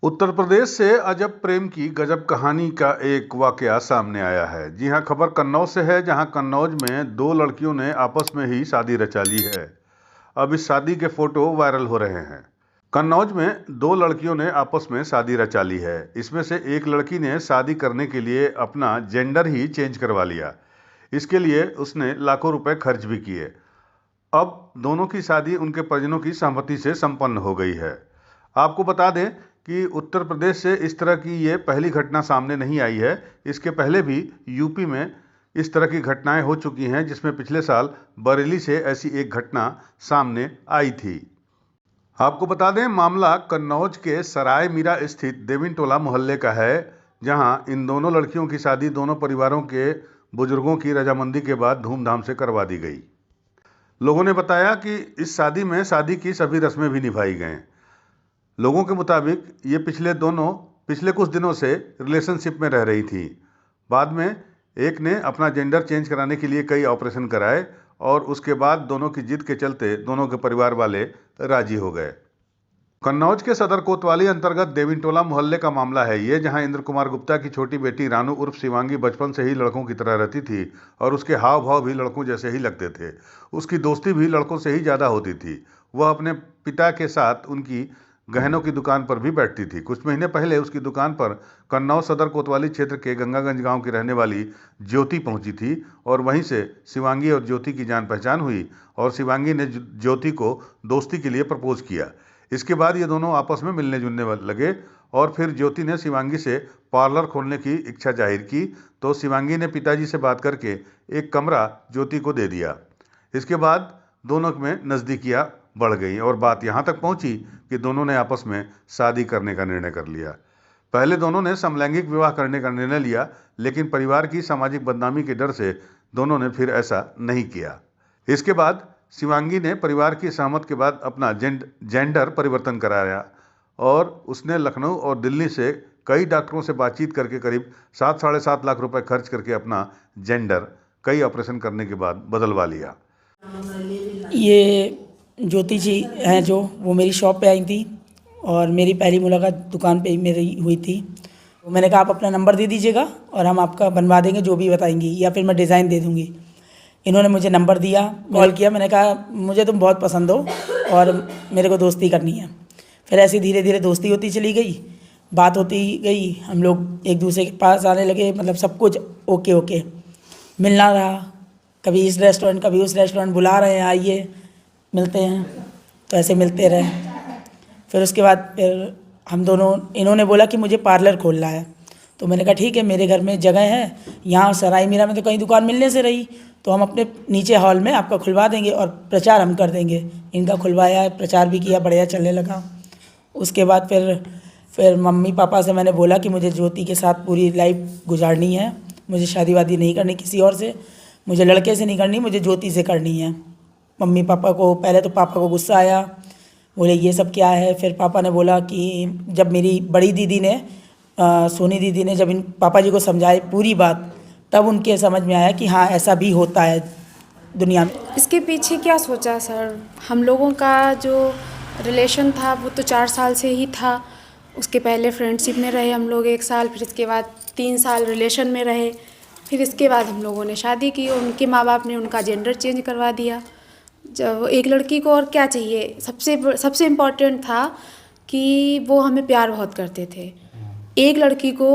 उत्तर प्रदेश से अजब प्रेम की गजब कहानी का एक वाकया सामने आया है। जी हां, खबर कन्नौज से है, जहां कन्नौज में दो लड़कियों ने आपस में ही शादी रचा ली है। अब इस शादी के फोटो वायरल हो रहे हैं। कन्नौज में दो लड़कियों ने आपस में शादी रचा ली है। इसमें से एक लड़की ने शादी करने के लिए अपना जेंडर ही चेंज करवा लिया। इसके लिए उसने लाखों रुपए खर्च भी किए। अब दोनों की शादी उनके परिजनों की सहमति से संपन्न हो गई है। आपको बता दें कि उत्तर प्रदेश से इस तरह की ये पहली घटना सामने नहीं आई है। इसके पहले भी यूपी में इस तरह की घटनाएं हो चुकी हैं, जिसमें पिछले साल बरेली से ऐसी एक घटना सामने आई थी। आपको बता दें, मामला कन्नौज के सराय मीरा स्थित देविनटोला मोहल्ले का है, जहां इन दोनों लड़कियों की शादी दोनों परिवारों के बुजुर्गों की रजामंदी के बाद धूमधाम से करवा दी गई। लोगों ने बताया कि इस शादी में शादी की सभी रस्में भी निभाई गईं। लोगों के मुताबिक ये पिछले कुछ दिनों से रिलेशनशिप में रह रही थी। बाद में एक ने अपना जेंडर चेंज कराने के लिए कई ऑपरेशन कराए और उसके बाद दोनों की जिद के चलते दोनों के परिवार वाले राजी हो गए। कन्नौज के सदर कोतवाली अंतर्गत देविनटोला मोहल्ले का मामला है ये, जहां इंद्र कुमार गुप्ता की छोटी बेटी रानू उर्फ शिवांगी बचपन से ही लड़कों की तरह रहती थी और उसके हाव भाव भी लड़कों जैसे ही लगते थे। उसकी दोस्ती भी लड़कों से ही ज़्यादा होती थी। वह अपने पिता के साथ उनकी गहनों की दुकान पर भी बैठती थी। कुछ महीने पहले उसकी दुकान पर कन्नौज सदर कोतवाली क्षेत्र के गंगागंज गांव की रहने वाली ज्योति पहुंची थी और वहीं से शिवांगी और ज्योति की जान पहचान हुई और शिवांगी ने ज्योति को दोस्ती के लिए प्रपोज किया। इसके बाद ये दोनों आपस में मिलने जुलने लगे और फिर ज्योति ने शिवांगी से पार्लर खोलने की इच्छा जाहिर की, तो शिवांगी ने पिताजी से बात करके एक कमरा ज्योति को दे दिया। इसके बाद दोनों में नज़दीकियां बढ़ गई और बात यहां तक पहुंची कि दोनों ने आपस में शादी करने का निर्णय कर लिया। पहले दोनों ने समलैंगिक विवाह करने का निर्णय लिया, लेकिन परिवार की सामाजिक बदनामी के डर से दोनों ने फिर ऐसा नहीं किया। इसके बाद शिवांगी ने परिवार की सहमत के बाद अपना जेंडर परिवर्तन कराया और उसने लखनऊ और दिल्ली से कई डॉक्टरों से बातचीत करके करीब 7-7.5 लाख रुपए खर्च करके अपना जेंडर कई ऑपरेशन करने के बाद बदलवा लिया। ये ज्योति जी हैं जो वो मेरी शॉप पे आई थी और मेरी पहली मुलाकात दुकान पे ही मेरी हुई थी। तो मैंने कहा आप अपना नंबर दे दीजिएगा और हम आपका बनवा देंगे जो भी बताएंगी, या फिर मैं डिज़ाइन दे दूँगी। इन्होंने मुझे नंबर दिया, कॉल किया। मैंने कहा मुझे तुम बहुत पसंद हो और मेरे को दोस्ती करनी है। फिर ऐसे धीरे धीरे दोस्ती होती चली गई, बात होती गई, हम लोग एक दूसरे के पास आने लगे। मतलब सब कुछ ओके मिलना रहा, कभी इस रेस्टोरेंट कभी उस रेस्टोरेंट, बुला रहे हैं आइए मिलते हैं, तो ऐसे मिलते रहे। फिर उसके बाद फिर हम दोनों, इन्होंने बोला कि मुझे पार्लर खोलना है, तो मैंने कहा ठीक है, मेरे घर में जगह है, यहाँ सराय मीरा में तो कहीं दुकान मिलने से रही, तो हम अपने नीचे हॉल में आपका खुलवा देंगे और प्रचार हम कर देंगे। इनका खुलवाया, प्रचार भी किया, बढ़िया चलने लगा। उसके बाद फिर मम्मी पापा से मैंने बोला कि मुझे ज्योति के साथ पूरी लाइफ गुजारनी है, मुझे शादी वादी नहीं करनी किसी और से, मुझे लड़के से नहीं करनी, मुझे ज्योति से करनी है। मम्मी पापा को, पहले तो पापा को गुस्सा आया, बोले ये सब क्या है। फिर पापा ने बोला कि जब मेरी बड़ी दीदी ने सोनी दीदी ने जब इन पापा जी को समझाई पूरी बात, तब उनके समझ में आया कि हाँ ऐसा भी होता है दुनिया में। इसके पीछे क्या सोचा सर, हम लोगों का जो रिलेशन था वो तो 4 साल से ही था। उसके पहले फ्रेंडशिप में रहे हम लोग 1 साल, फिर इसके बाद 3 साल रिलेशन में रहे, फिर इसके बाद हम लोगों ने शादी की और उनके माँ बाप ने उनका जेंडर चेंज करवा दिया। जब एक लड़की को और क्या चाहिए, सबसे इम्पॉर्टेंट था कि वो हमें प्यार बहुत करते थे। एक लड़की को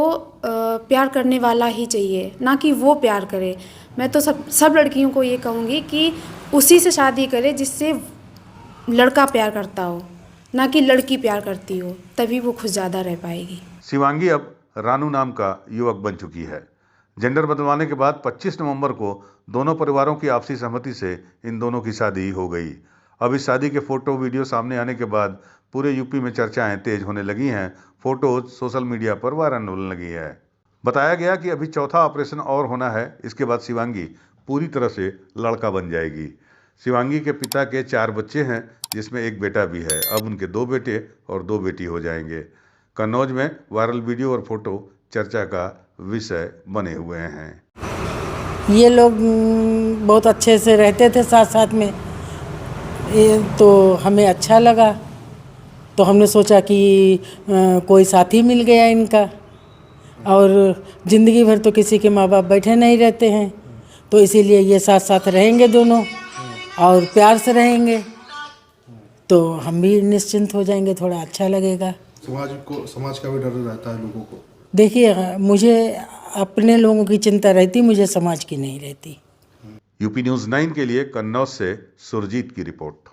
प्यार करने वाला ही चाहिए, ना कि वो प्यार करे। मैं तो सब लड़कियों को ये कहूँगी कि उसी से शादी करे जिससे लड़का प्यार करता हो, ना कि लड़की प्यार करती हो, तभी वो खुश ज़्यादा रह पाएगी। शिवांगी अब रानू नाम का युवक बन चुकी है। जेंडर बदलवाने के बाद 25 नवंबर को दोनों परिवारों की आपसी सहमति से इन दोनों की शादी हो गई। अब इस शादी के फोटो वीडियो सामने आने के बाद पूरे यूपी में चर्चाएं तेज होने लगी हैं। फोटोज सोशल मीडिया पर वायरल होने लगी है। बताया गया कि अभी चौथा ऑपरेशन और होना है। इसके बाद शिवांगी पूरी तरह से लड़का बन जाएगी। शिवांगी के पिता के 4 बच्चे हैं, जिसमें एक बेटा भी है। अब उनके 2 बेटे और 2 बेटी हो जाएंगे। कन्नौज में वायरल वीडियो और फोटो चर्चा का विषय बने हुए हैं। ये लोग बहुत अच्छे से रहते थे साथ साथ में, ये तो हमें अच्छा लगा तो हमने सोचा कि कोई साथी मिल गया इनका, और ज़िंदगी भर तो किसी के माँ बाप बैठे नहीं रहते हैं, तो इसीलिए ये साथ साथ रहेंगे दोनों और प्यार से रहेंगे, तो हम भी निश्चिंत हो जाएंगे, थोड़ा अच्छा लगेगा। समाज का भी डर रहता है लोगों को। देखिए, मुझे अपने लोगों की चिंता रहती, मुझे समाज की नहीं रहती। यूपी न्यूज़ 9 के लिए कन्नौज से सुरजीत की रिपोर्ट।